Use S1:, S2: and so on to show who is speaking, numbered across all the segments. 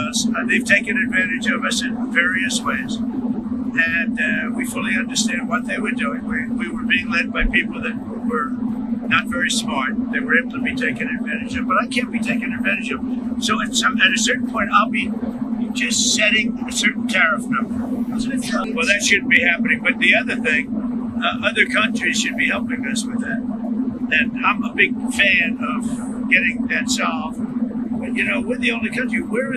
S1: us. They've taken advantage of us in various ways. And we fully understand what they were doing. We were being led by people that were not very smart. They were able to be taken advantage of, but I can't be taken advantage of. So at a certain point, I'll be just setting a certain tariff number. Well, that shouldn't be happening. But the other thing, other countries should be helping us with that. And I'm a big fan of getting that solved. But, we're the only country. Where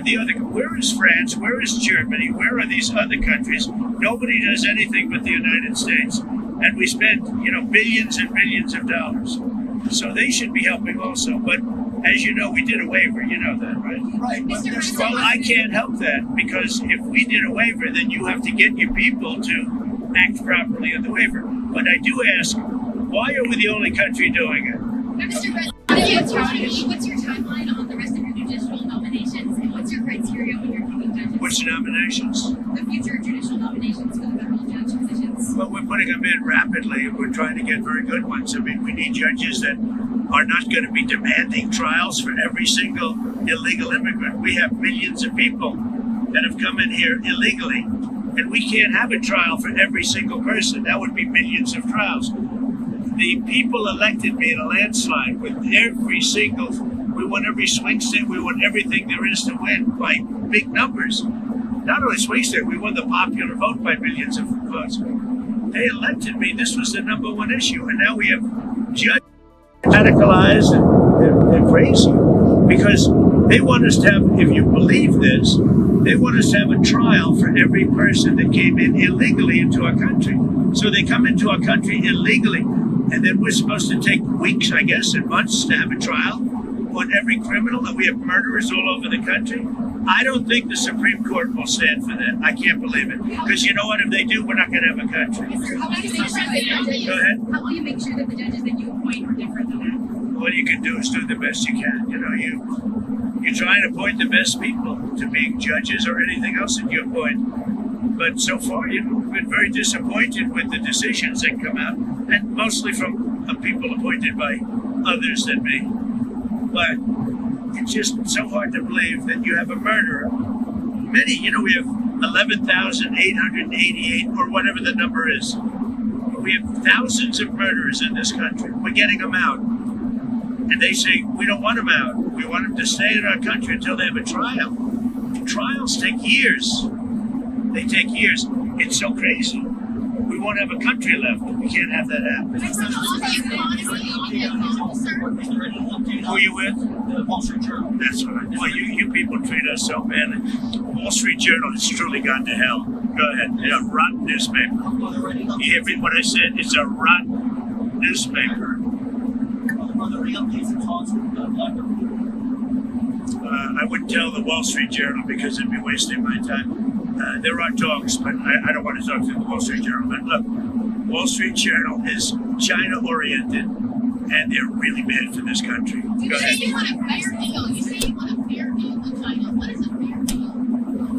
S1: is France? Where is Germany? Where are these other countries? Nobody does anything but the United States. And we spend, billions and billions of dollars. So they should be helping also. But as you know, we did a waiver. You know that, right?
S2: Right.
S1: Well, I can't help that because if we did a waiver, then you have to get your people to act properly on the waiver. But I do ask, why are we the only country doing it?
S2: Mr. President, what's your timeline on the rest of your judicial nominations, and what's your criteria when you're picking judges?
S1: Which nominations?
S2: The future judicial nominations for the federal judge positions.
S1: Well, we're putting them in rapidly. We're trying to get very good ones. I mean, we need judges that are not going to be demanding trials for every single illegal immigrant. We have millions of people that have come in here illegally, and we can't have a trial for every single person. That would be millions of trials. The people elected me in a landslide with we won every swing state, we won everything there is to win by big numbers. Not only swing state, we won the popular vote by millions of votes. They elected me. This was the number one issue. And now we have judges radicalized, and they're crazy because they want us to have, if you believe this, they want us to have a trial for every person that came in illegally into our country. So they come into our country illegally, and then we're supposed to take weeks, I guess, and months to have a trial on every criminal, and we have murderers all over the country. I don't think the Supreme Court will stand for that. I can't believe it. Because you know what? If they do, we're not going to have a country. Go ahead.
S2: How will you make sure that the judges that you appoint are different than that?
S1: All you can do is do the best you can. You try and appoint the best people to being judges or anything else that you appoint. But so far, we've been very disappointed with the decisions that come out, and mostly from people appointed by others than me. But it's just so hard to believe that you have a murderer. Many, we have 11,888 or whatever the number is. We have thousands of murderers in this country. We're getting them out. And they say, we don't want them out. We want them to stay in our country until they have a trial. Trials take years. They take years. It's so crazy. We won't have a country left. We can't have that happen. Who are you with?
S3: The Wall Street Journal.
S1: That's right. Well, you people treat us so badly. Wall Street Journal has truly gone to hell. Go ahead. It's a rotten newspaper. You hear me what I said? It's a rotten newspaper.
S3: Are there any updates and talks with Black?
S1: I wouldn't tell the Wall Street Journal because it'd be wasting my time. There are talks, but I don't want to talk to the Wall Street Journal. But look, Wall Street Journal is China-oriented, and they're really bad for this country. Go ahead.
S2: You say you want a fair deal. You say you want a fair deal with China. What is a fair deal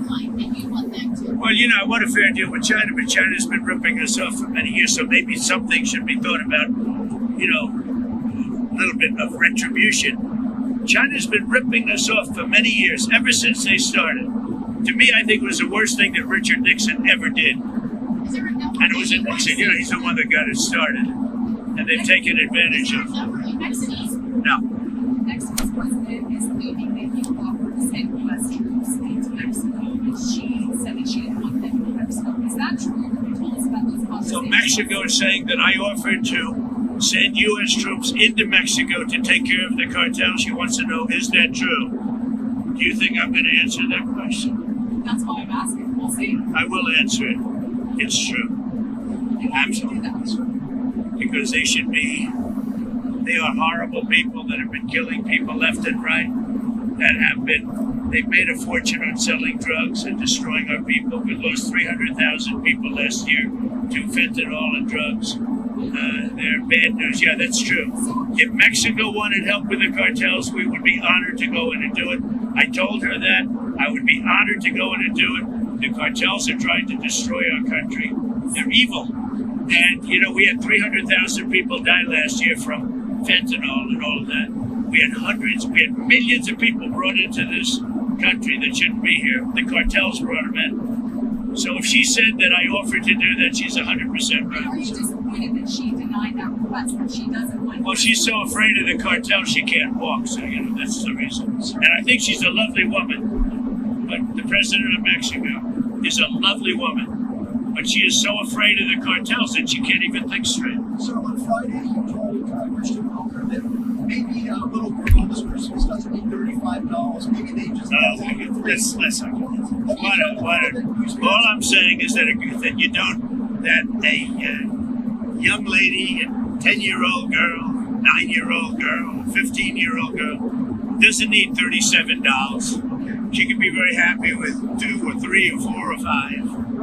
S2: like that you want them to?
S1: Well, I want a fair deal with China, but China's been ripping us off for many years, so maybe something should be thought about, a little bit of retribution. China's been ripping us off for many years, ever since they started. To me, I think it was the worst thing that Richard Nixon ever did. And it was Nixon, he's the one that got it started. And they've taken advantage of it. No.
S4: Mexico's president is claiming that you offered to send U.S. troops into Mexico, and she said that she didn't want them in Mexico. Is that true? Can you tell us about those conversations?
S1: So Mexico is saying that I offered to send U.S. troops into Mexico to take care of the cartels. She wants to know, is that true? Do you think I'm going to answer that question?
S4: That's why I'm asking. We'll see.
S1: I will answer it. It's true. Absolutely. Because they are horrible people that have been killing people left and right, they've made a fortune on selling drugs and destroying our people. We lost 300,000 people last year to fentanyl and drugs. They're bad news. Yeah, that's true. If Mexico wanted help with the cartels, we would be honored to go in and do it. I told her that. I would be honored to go in and do it. The cartels are trying to destroy our country. They're evil. And, we had 300,000 people die last year from fentanyl and all of that. We had millions of people brought into this country that shouldn't be here. The cartels brought them in. So if she said that I offered to do that, she's 100%
S4: Are
S1: right.
S4: you disappointed that she denied that request, that she doesn't want?
S1: Well, she's so afraid of the cartel she can't walk, so, that's the reason. And I think she's a lovely woman. But the president of Mexico is a lovely woman. But she is so afraid of the cartels that she can't even think straight.
S3: So on Friday, you told Christian Walker that maybe a little girl, this Christmas doesn't need $35. Maybe they just.
S1: Listen. All I'm saying is that a young lady, a 10-year-old girl, 9-year-old girl, 15-year-old girl doesn't need $37. She can be very happy with 2 or 3 or 4 or 5.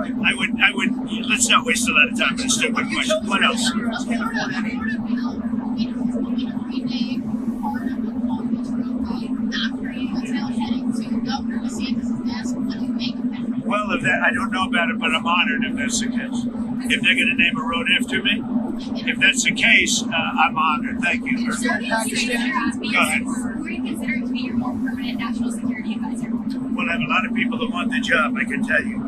S1: I would. Let's not waste a lot of time on a stupid question. What else? Well, if that, I don't know about it, but I'm honored if that's the case. If they're going to name a road after me, if that's the case, I'm honored. Thank you.
S2: Go
S1: ahead.
S2: Who are you considering to be your more permanent national security advisor?
S1: Well, I have a lot of people that want the job, I can tell you.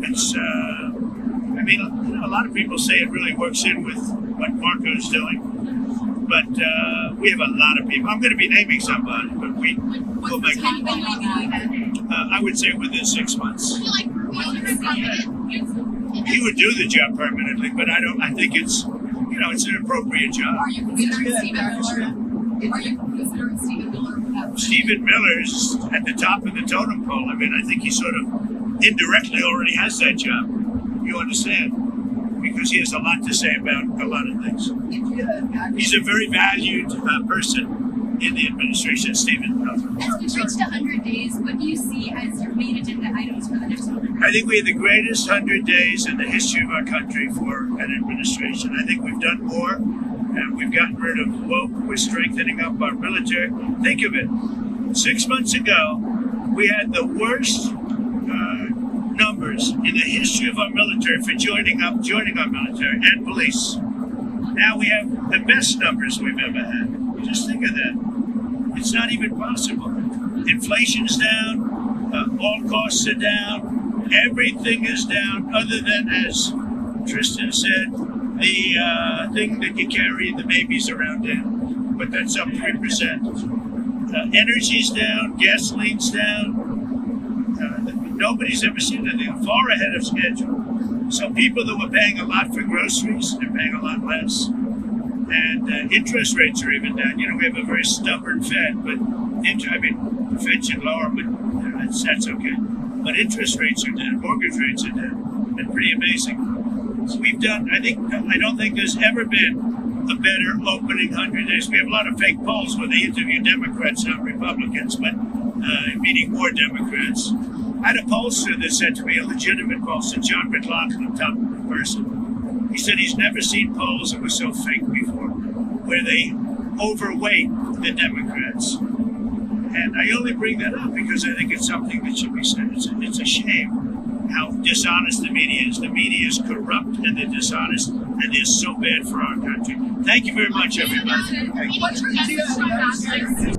S1: It's, a lot of people say it really works in with what Marco's doing. But we have a lot of people. I'm going to be naming somebody, but we'll make it. I would say within 6 months. He would do the job permanently, but I think it's an appropriate job.
S4: Are you considering Stephen Miller?
S1: Stephen Miller's at the top of the totem pole. I think he sort of indirectly already has that job. You understand? Because he has a lot to say about a lot of things. He's a very valued person in the administration, Stephen Miller.
S2: As we reached 100 days, what do you see as your main agenda items for the next 100 days?
S1: I think we had the greatest 100 days in the history of our country for an administration. I think we've done more, and we've gotten rid of woke. We're strengthening up our military. Think of it. 6 months ago, we had the worst numbers in the history of our military for joining our military and police. Now we have the best numbers we've ever had. Just think of that. It's not even possible. Inflation's down, all costs are down, everything is down, other than, as Tristan said, the thing that you carry the babies around in, but that's up 3%. Energy's down, gasoline's down. Nobody's ever seen anything, far ahead of schedule. So people that were paying a lot for groceries, they're paying a lot less. And interest rates are even down. We have a very stubborn Fed, but the Fed should lower them, but that's okay. But interest rates are down, mortgage rates are down. They're pretty amazing. So we've done, I don't think there's ever been a better opening 100 days. We have a lot of fake polls where they interview Democrats, not Republicans, but meaning more Democrats. I had a pollster that said to me, a legitimate pollster, John McLaughlin, top person. He said he's never seen polls that were so fake before, where they overweight the Democrats. And I only bring that up because I think it's something that should be said. It's a shame how dishonest the media is. The media is corrupt and they're dishonest, and they're so bad for our country. Thank you very much, everybody.
S4: What's your message to ambassadors?